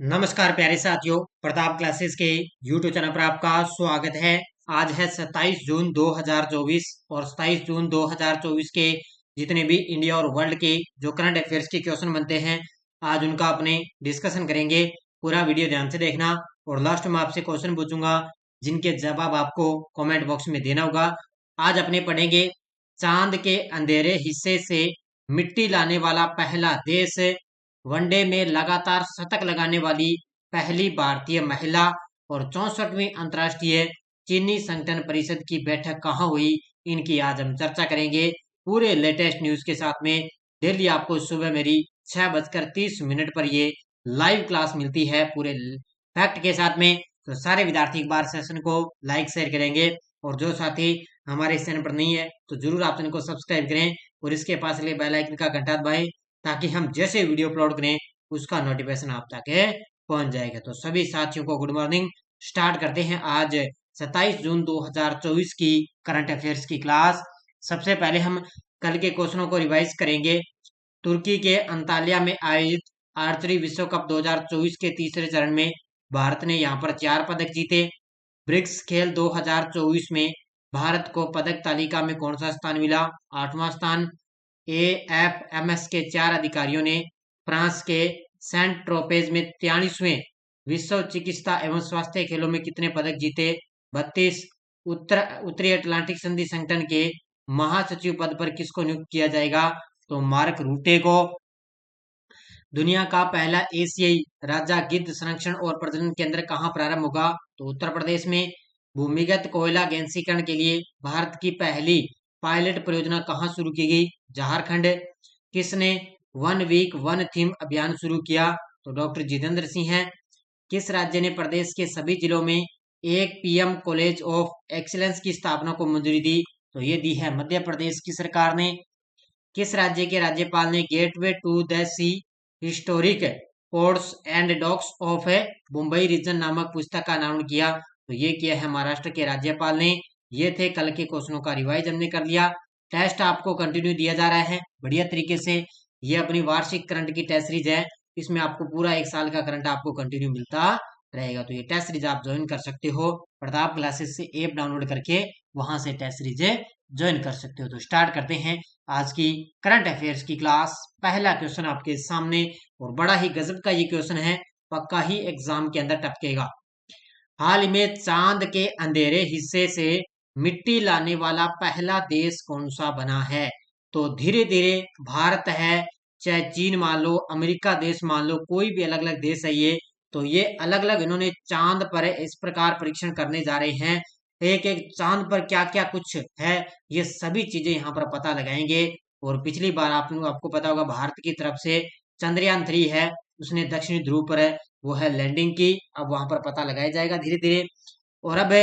नमस्कार प्यारे साथियों, प्रताप क्लासेस के YouTube चैनल पर आपका स्वागत है। आज है 27 जून 2024 और 27 जून 2024 के जितने भी इंडिया और वर्ल्ड के जो करंट अफेयर्स के क्वेश्चन बनते हैं, आज उनका अपने डिस्कशन करेंगे। पूरा वीडियो ध्यान से देखना और लास्ट में आपसे क्वेश्चन पूछूंगा जिनके जवाब आपको कमेंट बॉक्स में देना होगा। आज अपने पढ़ेंगे चांद के अंधेरे हिस्से से मिट्टी लाने वाला पहला देश, वनडे में लगातार शतक लगाने वाली पहली भारतीय महिला और 64वीं अंतर्राष्ट्रीय चीनी संगठन परिषद की बैठक कहाँ हुई, इनकी आज हम चर्चा करेंगे पूरे लेटेस्ट न्यूज के साथ में। डेली आपको सुबह मेरी 6:30 पर ये लाइव क्लास मिलती है पूरे फैक्ट के साथ में। तो सारे विद्यार्थी एक बार सेशन को लाइक शेयर करेंगे और जो साथी हमारे इस चैनल पर नहीं है तो जरूर आप चैनल को सब्सक्राइब करें और इसके पास लिए बेल आइकन का घंटा दबाएं ताकि हम जैसे वीडियो अपलोड करें उसका नोटिफिकेशन आप तक पहुंच जाएगा। तो सभी साथियों को गुड मॉर्निंग। स्टार्ट करते हैं आज 27 जून 2024 की करंट अफेयर्स की क्लास। सबसे पहले हम कल के क्वेश्चनों को रिवाइज करेंगे। तुर्की के अंताल्या में आयोजित आर्चरी विश्व कप 2024 के तीसरे चरण में भारत ने यहाँ पर 4 पदक जीते। ब्रिक्स खेल 2024 में भारत को पदक तालिका में कौन सा स्थान मिला? 8वां स्थान। AFMS के 4 अधिकारियों ने फ्रांस के सेंट ट्रोपेज में 43वें विश्व चिकित्सा एवं स्वास्थ्य खेलों में कितने पदक जीते? 32। उत्तरी अटलांटिक संधि संगठन के महासचिव पद पर किसको नियुक्त किया जाएगा? तो मार्क रूटे को। दुनिया का पहला एशियाई राजा गिद्ध संरक्षण और प्रजनन केंद्र कहाँ प्रारंभ होगा? तो उत्तर प्रदेश में। भूमिगत कोयला गैसीकरण के लिए भारत की पहली पायलट परियोजना कहाँ शुरू की गई? झारखंड। किसने वन वीक वन थीम अभियान शुरू किया? तो डॉक्टर जितेंद्र सिंह हैं। किस राज्य ने प्रदेश के सभी जिलों में एक PM कॉलेज ऑफ एक्सीलेंस की स्थापना को मंजूरी दी? तो ये दी है मध्य प्रदेश की सरकार ने। किस राज्य के राज्यपाल ने gateway to the sea historic ports and docks of Mumbai region नामक पुस्तक का अनावरण किया? तो ये किया है महाराष्ट्र के राज्यपाल ने। ये थे कल के क्वेश्चनों का रिवाइज हमने कर लिया। टेस्ट आपको कंटिन्यू दिया जा रहा है बढ़िया तरीके से। ये अपनी वार्षिक करंट की टेस्ट सीरीज है, इसमें आपको पूरा एक साल का करंट आपको कंटिन्यू मिलता रहेगा। तो ये टेस्ट सीरीज आप ज्वाइन कर सकते हो प्रताप क्लासेस से ऐप डाउनलोड करके, वहां से टेस्ट सीरीज ज्वाइन कर सकते हो। तो स्टार्ट करते हैं आज की करंट अफेयर्स की क्लास। पहला क्वेश्चन आपके सामने और बड़ा ही गजब का ये क्वेश्चन है, पक्का ही एग्जाम के अंदर टपकेगा। हाल में चांद के अंधेरे हिस्से से मिट्टी लाने वाला पहला देश कौन सा बना है? तो धीरे धीरे भारत है, चाहे चीन मान लो, अमेरिका देश मान लो, कोई भी अलग अलग देश है ये, तो ये अलग अलग इन्होंने चांद पर इस प्रकार परीक्षण करने जा रहे हैं। एक एक चांद पर क्या क्या कुछ है ये सभी चीजें यहाँ पर पता लगाएंगे। और पिछली बार आपको पता होगा भारत की तरफ से चंद्रयान 3 है, उसने दक्षिणी ध्रुव पर वो है लैंडिंग की। अब वहां पर पता लगाया जाएगा धीरे धीरे। और अब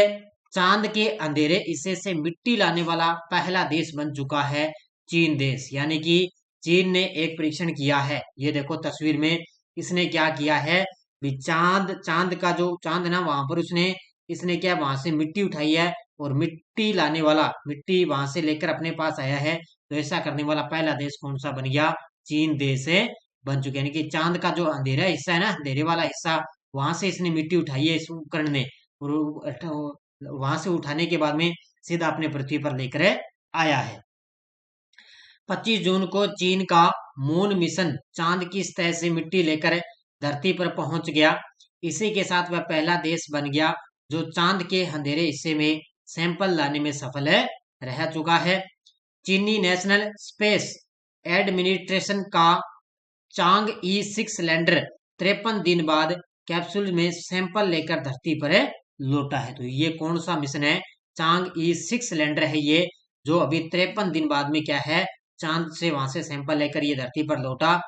चांद के अंधेरे हिस्से से मिट्टी लाने वाला पहला देश बन चुका है चीन देश, यानी कि चीन ने एक परीक्षण किया है। ये देखो तस्वीर में इसने क्या किया है, भी चांद का जो चांद ना वहां पर इसने क्या वहां से मिट्टी उठाई है और मिट्टी लाने वाला, मिट्टी वहां से लेकर अपने पास आया है। तो ऐसा करने वाला पहला देश कौन सा बन गया? चीन देश बन चुके, यानी कि चांद का जो अंधेरा हिस्सा है ना, अंधेरे वाला हिस्सा, वहां से इसने मिट्टी उठाई है इस उपकरण ने, और वहां से उठाने के बाद में सीधा अपने पृथ्वी पर लेकर आया है। 25 जून को चीन का मून मिशन चांद की सतह से मिट्टी लेकर धरती पर पहुंच गया। इसी के साथ वह पहला देश बन गया जो चांद के अंधेरे हिस्से में सैंपल लाने में सफल रह चुका है। चीनी नेशनल स्पेस एडमिनिस्ट्रेशन का चांग E6 लैंडर 53 दिन बाद कैप्सूल में सैंपल लेकर धरती पर लौटा है। तो ये कौन सा मिशन है? चांग E6 लैंडर है ये, जो अभी 53 दिन बाद में क्या है, चांद से वहां से सैंपल लेकर ये धरती पर लौटा।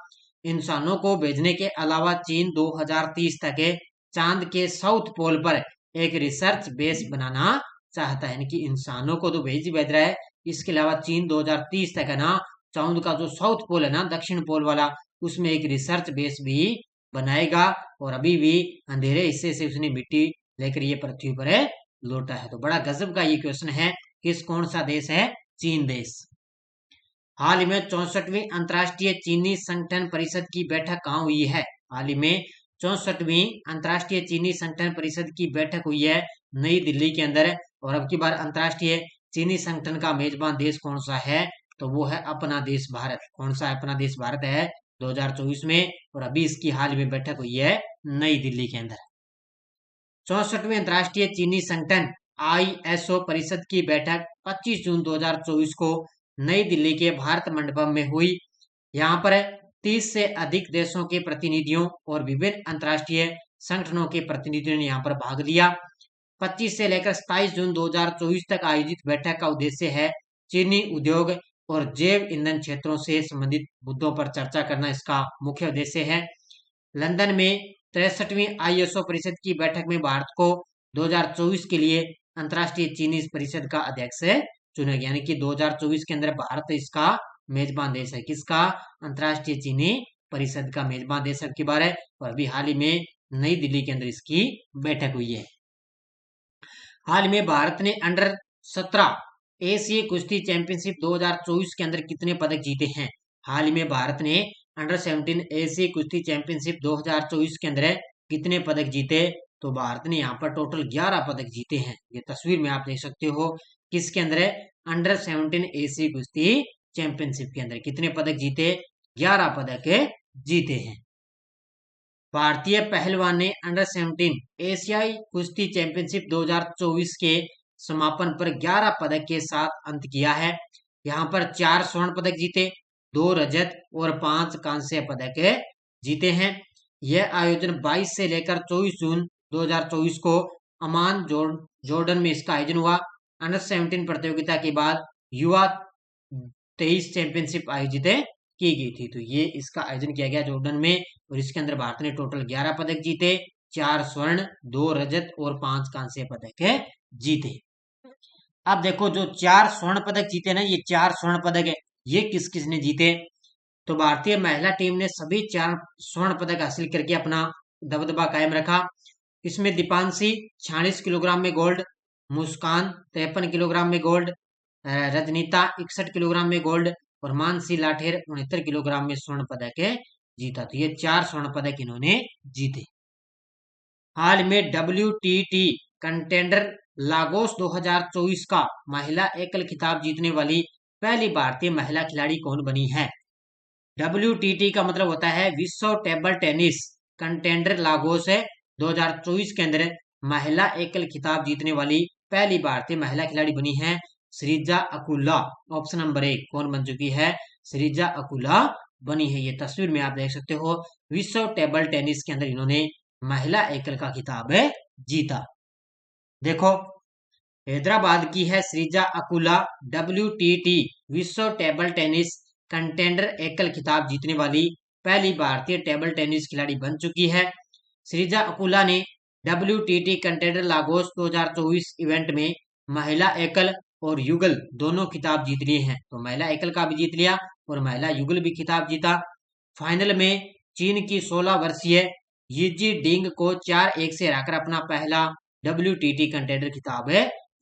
इंसानों को भेजने के अलावा चीन 2030 तक चांद के साउथ पोल पर एक रिसर्च बेस बनाना चाहता है, यानी कि इंसानों को तो भेज रहा है, इसके अलावा चीन 2030 तक है ना, चांद का जो साउथ पोल है ना, दक्षिण पोल वाला, उसमें एक रिसर्च बेस भी बनाएगा। और अभी भी अंधेरे हिस्से से उसने मिट्टी लेकर ये पृथ्वी पर लौटा है। तो बड़ा गजब का ये क्वेश्चन है, किस कौन सा देश है? चीन देश। हाल ही में 64वीं अंतर्राष्ट्रीय चीनी संगठन परिषद की बैठक कहाँ हुई है? हाल ही में 64वीं अंतर्राष्ट्रीय चीनी संगठन परिषद की बैठक हुई है नई दिल्ली के अंदर। और अब की बार अंतर्राष्ट्रीय चीनी संगठन का मेजबान देश कौन सा है, तो वो है अपना देश भारत। कौन सा है? अपना देश भारत है 2024 में। और अभी इसकी हाल में बैठक हुई है नई दिल्ली के अंदर। 64वीं अंतर्राष्ट्रीय चीनी संगठन ISO परिषद की बैठक 25 जून 2024 को नई दिल्ली के भारत मंडपम में हुई। यहाँ पर 30 से अधिक देशों के प्रतिनिधियों और विभिन्न अंतर्राष्ट्रीय संगठनों के प्रतिनिधियों ने यहाँ पर भाग लिया। 25 से लेकर 27 जून 2024 तक आयोजित बैठक का उद्देश्य है चीनी उद्योग और जैव ईंधन क्षेत्रों से संबंधित मुद्दों पर चर्चा करना, इसका मुख्य उद्देश्य है। लंदन में 63वीं ISO परिषद की बैठक में भारत को 2024 के लिए अंतर्राष्ट्रीय चीनी परिषद का अध्यक्ष चुना गया, यानी कि 2024 के अंदर भारत इसका मेजबान देश है। किसका? अंतर्राष्ट्रीय चीनी परिषद का मेजबान देश की बार है। और अभी हाल ही में नई दिल्ली के अंदर इसकी बैठक हुई है। हाल में भारत ने अंडर 17 एशियाई कुश्ती चैंपियनशिप 2024 के अंदर कितने पदक जीते हैं? हाल ही में भारत ने अंडर 17 एशियाई कुश्ती चैंपियनशिप 2024 के अंदर कितने पदक जीते? तो भारत ने यहाँ पर टोटल 11 पदक जीते हैं। ये तस्वीर में आप देख सकते हो। किसके अंदर? अंडर 17 एशियाई कुश्ती चैंपियनशिप के अंदर कितने पदक जीते? 11 पदक जीते हैं। भारतीय पहलवान ने अंडर 17 एशियाई कुश्ती चैंपियनशिप 2024 के समापन पर 11 पदक के साथ अंत किया है। यहाँ पर 4 स्वर्ण पदक जीते, 2 रजत और 5 कांस्य पदक जीते हैं। यह आयोजन 22 से लेकर 24 जून 2024 को अमान जॉर्डन में इसका आयोजन हुआ। अंडर 17 प्रतियोगिता के बाद युवा 23 चैंपियनशिप आयोजित की गई थी। तो ये इसका आयोजन किया गया जॉर्डन में। और इसके अंदर भारत ने टोटल 11 पदक जीते, 4 स्वर्ण, 2 रजत और 5 कांस्य पदक जीते। अब देखो, जो 4 स्वर्ण पदक जीते ना, ये 4 स्वर्ण पदक है, ये किस किस ने जीते? तो भारतीय महिला टीम ने सभी 4 स्वर्ण पदक हासिल करके अपना दबदबा कायम रखा। इसमें दीपांशी 46 किलोग्राम में गोल्ड, मुस्कान 53 किलोग्राम में गोल्ड, रजनीता 61 किलोग्राम में गोल्ड और मानसी लाठेर 69 किलोग्राम में स्वर्ण पदक जीता। तो ये 4 स्वर्ण पदक इन्होंने जीते। हाल में WTT कंटेंडर लागोस 2024 का महिला एकल खिताब जीतने वाली पहली भारतीय महिला खिलाड़ी कौन बनी है? WTT का मतलब होता है विश्व टेबल टेनिस कंटेंडर लागोस है 2024 के अंदर महिला एकल खिताब जीतने वाली पहली भारतीय महिला खिलाड़ी बनी है श्रीजा अकुला। ऑप्शन नंबर 1 कौन बन चुकी है? श्रीजा अकुला बनी है। ये तस्वीर में आप देख सकते हो। विश्व टेबल टेनिस के अंदर इन्होंने महिला एकल का खिताब जीता। देखो, हैदराबाद की है श्रीजा अकुला WTT विश्व टेबल टेनिस कंटेंडर एकल खिताब जीतने वाली पहली भारतीय टेबल टेनिस खिलाड़ी बन चुकी है। श्रीजा अकुला ने WTT कंटेंडर लागोस 2024 इवेंट में महिला एकल और युगल दोनों खिताब जीत लिए हैं। तो महिला एकल का भी जीत लिया और महिला युगल भी खिताब जीता। फाइनल में चीन की 16 वर्षीय यिजी डिंग को 4-1 से हराकर अपना पहला WTT कंटेंडर खिताब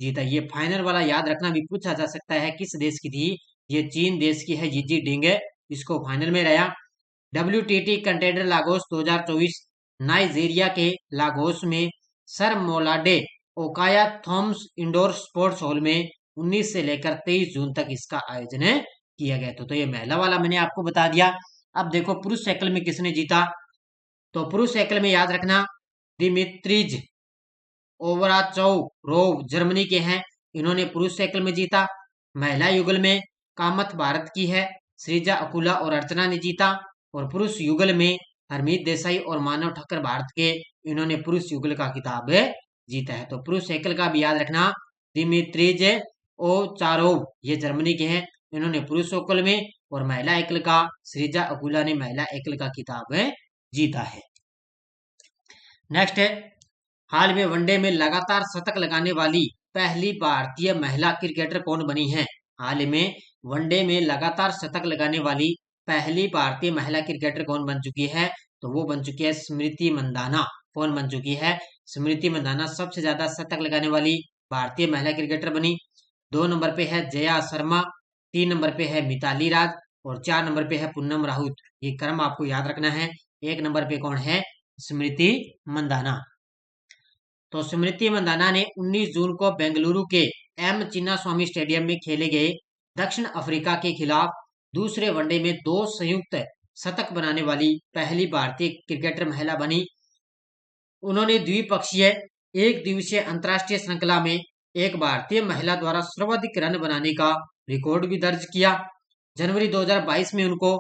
जीता। ये फाइनल वाला याद रखना भी पूछा जा सकता है किस देश की थी? ये चीन देश की है, यिजी डिंग इसको फाइनल में रहा। WTT कंटेंडर लागोस 2024 नाइजीरिया के लागोस में Sir Molade Okoya Thomas indoor sports hall में 19 से लेकर 23 जून तक इसका आयोजन किया गया। तो ये महिला वाला मैंने आपको बता दिया। अब देखो, पुरुष साइकिल में किसने जीता? तो पुरुष साइकिल में याद रखना दिमित्रिज ओवराचोव जर्मनी के हैं, इन्होंने पुरुष साइकिल में जीता। महिला युगल में कामत भारत की है, श्रीजा अकुला और अर्चना ने जीता। और पुरुष युगल में हरमीत देसाई और मानव ठक्कर भारत के, इन्होंने पुरुष युगल का खिताब जीता है। तो पुरुष साइकिल का भी याद रखना दिमित्रिज ओचारोव ये जर्मनी के हैं, इन्होंने पुरुष एकल में, और महिला एकल का श्रीजा अकुला ने महिला एकल का खिताब जीता है। नेक्स्ट है, हाल में वनडे में लगातार शतक लगाने वाली पहली भारतीय महिला क्रिकेटर कौन बनी है? हाल में वनडे में लगातार शतक लगाने वाली पहली भारतीय महिला क्रिकेटर कौन बन चुकी है? तो वो बन चुकी है स्मृति मंदाना। कौन बन चुकी है? स्मृति मंदाना सबसे ज्यादा शतक लगाने वाली भारतीय महिला क्रिकेटर बनी। 2 नंबर पे है जया शर्मा, 3 नंबर पे है मिताली राज और 4 नंबर पे है पूनम राउत। ये क्रम आपको याद रखना है। 1 नंबर पे कौन है? स्मृति मंदाना। तो स्मृति मंदाना ने 19 जून को बेंगलुरु के एम चिन्नास्वामी स्टेडियम में खेले गए दक्षिण अफ्रीका के खिलाफ दूसरे वनडे में 2 संयुक्त शतक बनाने वाली पहली भारतीय क्रिकेटर महिला बनी। उन्होंने द्विपक्षीय एक दिवसीय अंतर्राष्ट्रीय श्रृंखला में एक भारतीय महिला द्वारा सर्वाधिक रन बनाने का रिकॉर्ड भी दर्ज किया। जनवरी 2022 में उनको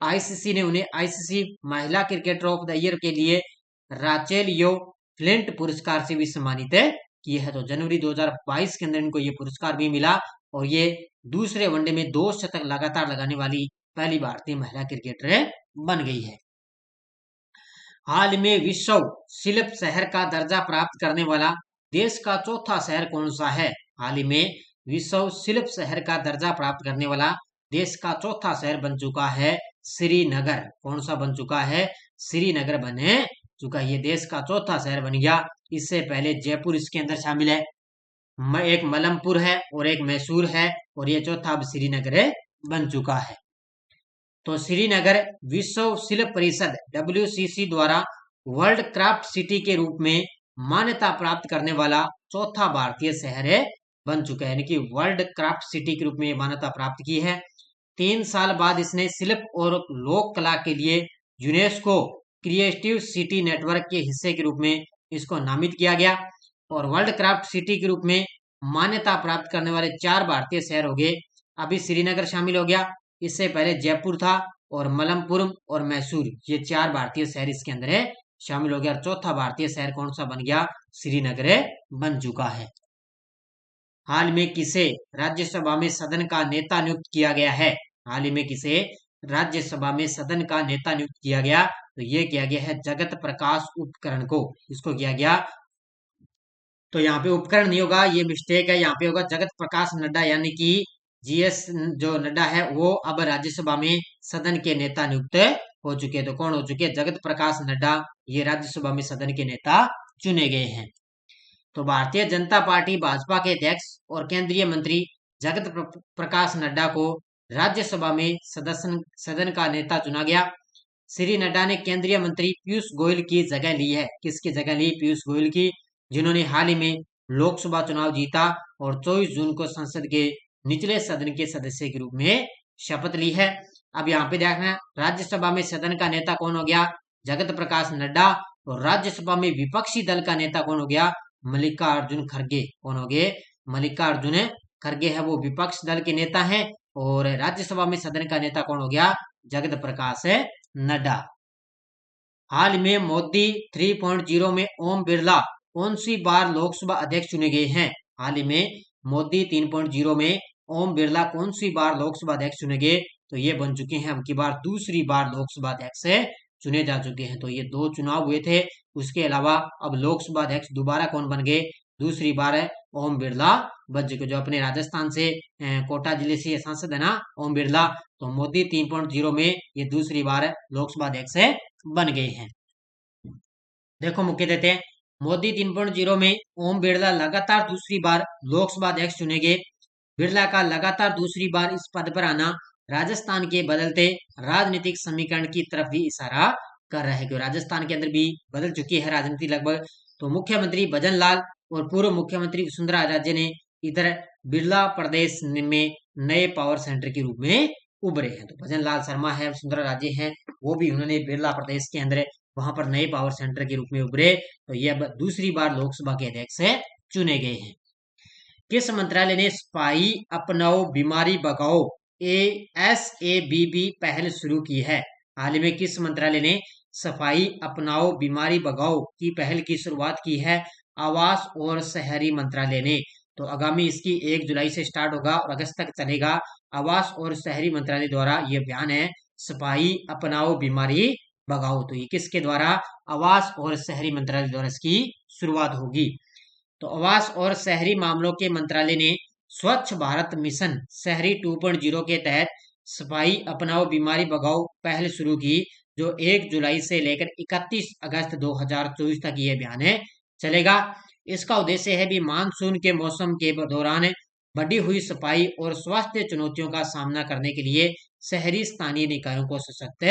आईसीसी ने उन्हें आईसीसी महिला क्रिकेटर ऑफ द ईयर के लिए राचेल यो फ्लिंट पुरस्कार से भी सम्मानित किए हैं। तो जनवरी 2022 के अंदर इनको ये पुरस्कार भी मिला और ये दूसरे वनडे में 2 शतक लगातार लगाने वाली पहली भारतीय महिला क्रिकेटर बन गई है। हाल में विश्व शिल्प शहर का दर्जा प्राप्त करने वाला देश का चौथा शहर कौन सा है? हाल ही में विश्व शिल्प शहर का दर्जा प्राप्त करने वाला देश का चौथा शहर बन चुका है श्रीनगर। कौन सा बन चुका है? श्रीनगर बने चुका। ये देश का चौथा शहर बन गया। इससे पहले जयपुर इसके अंदर शामिल है, एक मलमपुर है और एक मैसूर है और ये चौथा अब श्रीनगर बन चुका है। तो श्रीनगर विश्व शिल्प परिषद WCC द्वारा वर्ल्ड क्राफ्ट सिटी के रूप में मान्यता प्राप्त करने वाला चौथा भारतीय शहर बन चुका है, यानी कि वर्ल्ड क्राफ्ट सिटी के रूप में मान्यता प्राप्त की है। 3 साल बाद इसने शिल्प और लोक कला के लिए यूनेस्को क्रिएटिव सिटी नेटवर्क के हिस्से के रूप में इसको नामित किया गया और वर्ल्ड क्राफ्ट सिटी के रूप में मान्यता प्राप्त करने वाले 4 भारतीय शहर हो गए। अभी श्रीनगर शामिल हो गया, इससे पहले जयपुर था और मलमपुरम और मैसूर, ये 4 भारतीय शहर इसके अंदर शामिल हो गया। चौथा भारतीय शहर कौन सा बन गया? श्रीनगर बन चुका है। हाल में किसे राज्यसभा में सदन का नेता नियुक्त किया गया है? हाल ही में किसे राज्यसभा में सदन का नेता नियुक्त किया गया? तो ये किया गया है जगत प्रकाश उपकरण को। इसको किया गया, तो यहाँ पे उपकरण नहीं होगा, ये मिस्टेक है, यहाँ पे होगा जगत प्रकाश नड्डा, यानी कि जीएस जो नड्डा है वो अब राज्यसभा में सदन के नेता नियुक्त हो चुके हैं। तो कौन हो चुके हैं? जगत प्रकाश नड्डा, ये राज्यसभा में सदन के नेता चुने गए हैं। तो भारतीय जनता पार्टी भाजपा के अध्यक्ष और केंद्रीय मंत्री जगत प्रकाश नड्डा को राज्यसभा में सदन का नेता चुना गया। श्री नड्डा ने केंद्रीय मंत्री पीयूष गोयल की जगह ली है। किसकी जगह ली? पीयूष गोयल की, जिन्होंने हाल ही में लोकसभा चुनाव जीता और 24 जून को संसद के निचले सदन के सदस्य के रूप में शपथ ली है। अब यहाँ पे देखना, राज्यसभा में सदन का नेता कौन हो गया? जगत प्रकाश नड्डा। और राज्यसभा में विपक्षी दल का नेता कौन हो गया? मल्लिकार्जुन खड़गे। कौन हो गए? मल्लिकार्जुन खड़गे है, वो विपक्ष दल के नेता हैं। और राज्यसभा में सदन का नेता कौन हो गया? जगत प्रकाश नड्डा। हाल में मोदी 3.0 में ओम बिरला कौन सी बार लोकसभा अध्यक्ष चुने गए हैं? हाल ही में मोदी 3.0 में ओम बिरला कौन सी बार लोकसभा अध्यक्ष चुने गए? तो ये बन चुके हैं अब की बार दूसरी बार लोकसभा अध्यक्ष चुने जा चुके हैं। तो ये 2 चुनाव हुए थे, उसके अलावा अब लोकसभा अध्यक्ष दोबारा कौन बन गए? दूसरी बार है ओम बिरला बन चुके, जो अपने राजस्थान से कोटा जिले से सांसद है ना ओम बिरला। तो मोदी 3.0 में ये दूसरी बार लोकसभा अध्यक्ष बन गए हैं। देखो मुख्य देते हैं, मोदी 3.0 में ओम बिरला लगातार दूसरी बार लोकसभा अध्यक्ष चुने गए। बिरला का लगातार दूसरी बार इस पद पर आना राजस्थान के बदलते राजनीतिक समीकरण की तरफ भी इशारा कर रहा है, कि राजस्थान के अंदर भी बदल चुकी है राजनीति लगभग। तो मुख्यमंत्री भजन लाल और पूर्व मुख्यमंत्री वसुंधरा राजे ने इधर बिरला प्रदेश में नए पावर सेंटर के रूप में उभरे हैं। तो भजन लाल शर्मा है, वसुंधरा राजे हैं, वो भी उन्होंने बिरला प्रदेश के अंदर वहां पर नए पावर सेंटर के रूप में उभरे। तो ये अब दूसरी बार लोकसभा के अध्यक्ष चुने गए हैं। किस मंत्रालय ने सफाई अपनाओ बीमारी भगाओ SABB पहल शुरू की है? हाल ही में किस मंत्रालय ने सफाई अपनाओ बीमारी भगाओ की पहल की शुरुआत की है? आवास और शहरी मंत्रालय ने। तो आगामी इसकी 1 जुलाई से स्टार्ट होगा और अगस्त तक चलेगा। आवास और शहरी मंत्रालय द्वारा ये अभियान है सफाई अपनाओ बीमारी भगाओ। तो ये किसके द्वारा? आवास और शहरी मंत्रालय द्वारा इसकी शुरुआत होगी। तो आवास और शहरी मामलों के मंत्रालय ने स्वच्छ भारत मिशन शहरी 2.0 के तहत सफाई अपनाओ बीमारी भगाओ पहल शुरू की, जो 1 जुलाई से लेकर 31 अगस्त 2024 तक ये अभियान चलेगा। इसका उद्देश्य है भी मानसून के मौसम के दौरान बढ़ी हुई सफाई और स्वास्थ्य चुनौतियों का सामना करने के लिए शहरी स्थानीय निकायों को सशक्त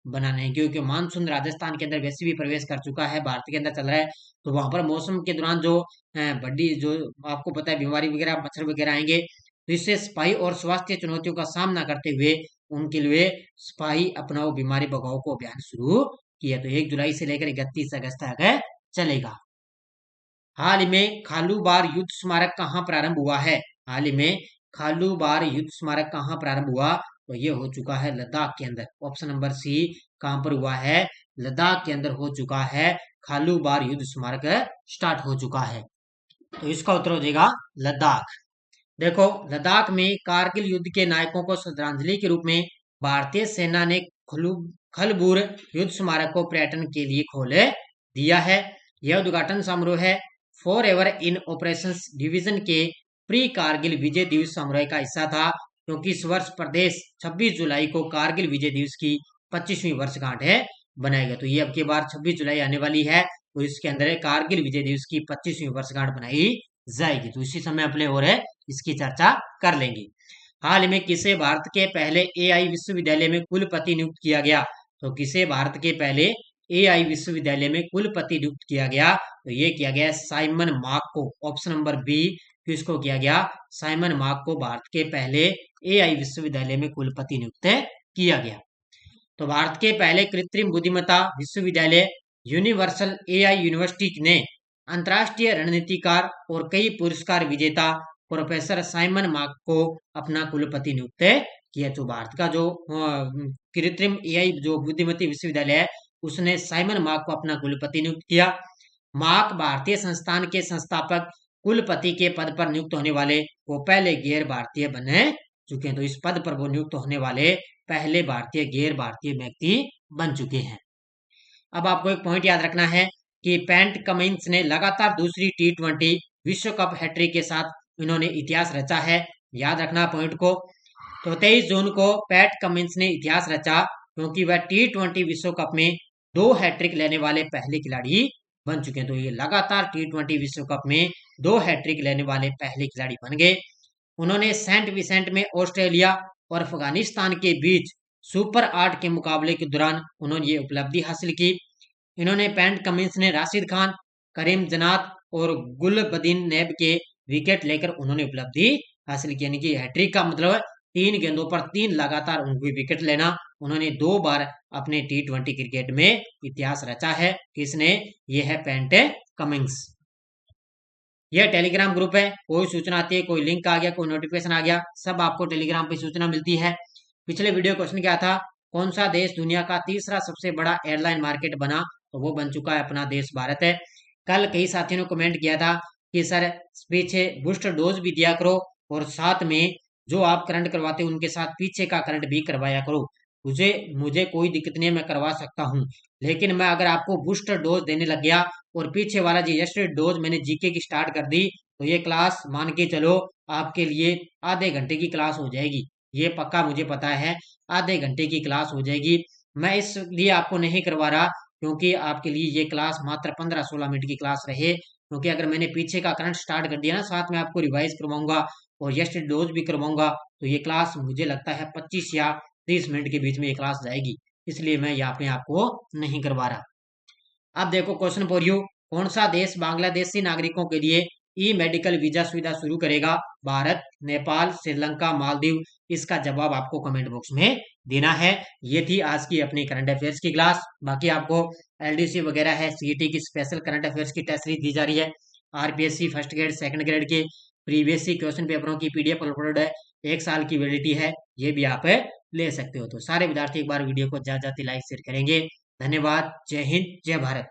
बनाना है, क्योंकि मानसून राजस्थान के अंदर वैसे भी प्रवेश कर चुका है, भारत के अंदर चल रहा है। तो वहां पर मौसम के दौरान जो बड़ी जो आपको पता है बीमारी वगैरह मच्छर वगैरह आएंगे, तो इससे सफाई और स्वास्थ्य चुनौतियों का सामना करते हुए उनके लिए सफाई अपनाओ बीमारी भगाओ को अभियान शुरू किया। तो 1 जुलाई से लेकर 31 अगस्त तक चलेगा। हाल ही में खालूबार युद्ध स्मारक कहाँ प्रारंभ हुआ है? हाल ही में खालूबार युद्ध स्मारक कहाँ प्रारंभ हुआ? तो ये हो चुका है लद्दाख के अंदर। ऑप्शन नंबर सी कहाँ पर हुआ है? लद्दाख के अंदर हो चुका है। खालूबार युद्ध स्मारक स्टार्ट हो चुका है। तो इसका उत्तर हो जाएगा लद्दाख। देखो, लद्दाख में कारगिल युद्ध के नायकों को श्रद्धांजलि के रूप में भारतीय सेना ने खलबूर युद्ध स्मारक को पर्यटन के लिए खोल दिया है। यह उद्घाटन समारोह है for ever in operations division के प्री कारगिल विजय दिवस समारोह का हिस्सा था, क्योंकि इस वर्ष प्रदेश 26 जुलाई को कारगिल विजय दिवस की 25वीं वर्षगांठ है बनाया गया। तो ये अब की बार 26 जुलाई आने वाली है, तो इसके अंदर कारगिल विजय दिवस की 25वीं वर्षगांठ बनाई जाएगी। तो इसी समय अपने और है इसकी चर्चा कर लेंगे। हाल में किसे भारत के पहले एआई विश्वविद्यालय में कुलपति नियुक्त किया गया? तो किसे भारत के पहले एआई विश्वविद्यालय में कुलपति नियुक्त किया गया? तो ये किया गया साइमन मार्क को। ऑप्शन नंबर बी किसको किया गया? साइमन मार्क को भारत के पहले एआई विश्वविद्यालय में कुलपति नियुक्त किया गया। तो भारत के पहले कृत्रिम बुद्धिमत्ता विश्वविद्यालय यूनिवर्सल एआई यूनिवर्सिटी ने अंतर्राष्ट्रीय रणनीतिकार और कई पुरस्कार विजेता प्रोफेसर साइमन मार्क को अपना कुलपति नियुक्त किया। तो भारत का जो कृत्रिम एआई जो बुद्धिमत्ता विश्वविद्यालय है, उसने साइमन मार्क को अपना कुलपति नियुक्त किया। मार्क भारतीय संस्थान के संस्थापक कुलपति के पद पर नियुक्त होने वाले वो पहले गैर भारतीय बने चुके हैं। तो इस पद पर वो नियुक्त होने वाले पहले भारतीय गैर भारतीय व्यक्ति बन चुके हैं। अब आपको एक पॉइंट याद रखना है कि पैट कमिंस ने लगातार दूसरी T20 विश्व कप हैट्रिक के साथ इन्होंने इतिहास रचा है। याद रखना पॉइंट को। तो 23 जून को पैट कमिंस ने इतिहास रचा, क्योंकि वह T20 विश्व कप में 2 हैट्रिक लेने वाले पहले खिलाड़ी बन चुके हैं। तो ये लगातार T20 विश्व कप में 2 हैट्रिक लेने वाले पहले खिलाड़ी बन गए। उन्होंने सेंट विसेंट में ऑस्ट्रेलिया और अफगानिस्तान के बीच सुपर 8 के मुकाबले के दौरान उन्होंने ये उपलब्धि हासिल की। इन्होंने पैट कमिंस ने राशिद खान, करीम जन्नात और गुलबदीन नैब के विकेट लेकर उन्होंने उपलब्धि हासिल की। यानी कि हैट्रिक का मतलब 3 गेंदों पर 3 लगातार उनको विकेट लेना। उन्होंने 2 बार अपने T20 क्रिकेट में इतिहास रचा है। किसने? ये है पैट कमिंस। यह टेलीग्राम ग्रुप है। कोई सूचना आती है, कोई लिंक आ गया, कोई नोटिफिकेशन आ गया, सब आपको टेलीग्राम पे सूचना मिलती है। पिछले वीडियो क्वेश्चन क्या था? कौन सा देश दुनिया का तीसरा सबसे बड़ा एयरलाइन मार्केट बना? तो वो बन चुका है अपना देश भारत है। कल कई साथियों ने कमेंट किया था कि सर पीछे बूस्टर डोज भी दिया करो और साथ में जो आप करंट करवाते हो उनके साथ पीछे का करंट भी करवाया करो। मुझे कोई दिक्कत नहीं है, मैं करवा सकता हूँ, लेकिन मैं अगर आपको बूस्टर डोज देने लग गया और पीछे वाला जी यस्टरडे डोज मैंने जीके की स्टार्ट कर दी, तो ये क्लास मान के चलो आपके लिए आधे घंटे की क्लास हो जाएगी। ये पक्का मुझे पता है, आधे घंटे की क्लास हो जाएगी। मैं इसलिए आपको नहीं करवा रहा क्योंकि आपके लिए ये क्लास मात्र 15-16 मिनट की क्लास रहे, क्योंकि अगर मैंने पीछे का करंट स्टार्ट कर दिया ना, साथ में आपको रिवाइज करवाऊंगा और यस्टरडे डोज भी करवाऊंगा, तो ये क्लास मुझे लगता है 25 या 30 मिनट के बीच में ये क्लास जाएगी। इसलिए मैं यहाँ पे आपको नहीं करवा रहा। अब देखो क्वेश्चन फॉर यू, कौन सा देश बांग्लादेशी नागरिकों के लिए ई मेडिकल वीजा सुविधा शुरू करेगा? भारत, नेपाल, श्रीलंका, मालदीव? इसका जवाब आपको कमेंट बॉक्स में देना है। ये थी आज की अपनी करंट अफेयर्स की क्लास। बाकी आपको एलडीसी वगैरह है, सीईटी की स्पेशल करंट अफेयर्स की टेस्ट सीरीज दी जा रही है। RPSC first grade second grade के प्रीवियस क्वेश्चन पेपरों की पीडीएफ अपलोडेड है, 1 साल की वैलिडिटी है, ये भी आप ले सकते हो। तो सारे विद्यार्थी एक बार वीडियो को ज्यादा लाइक शेयर करेंगे। धन्यवाद। जय हिंद, जय भारत।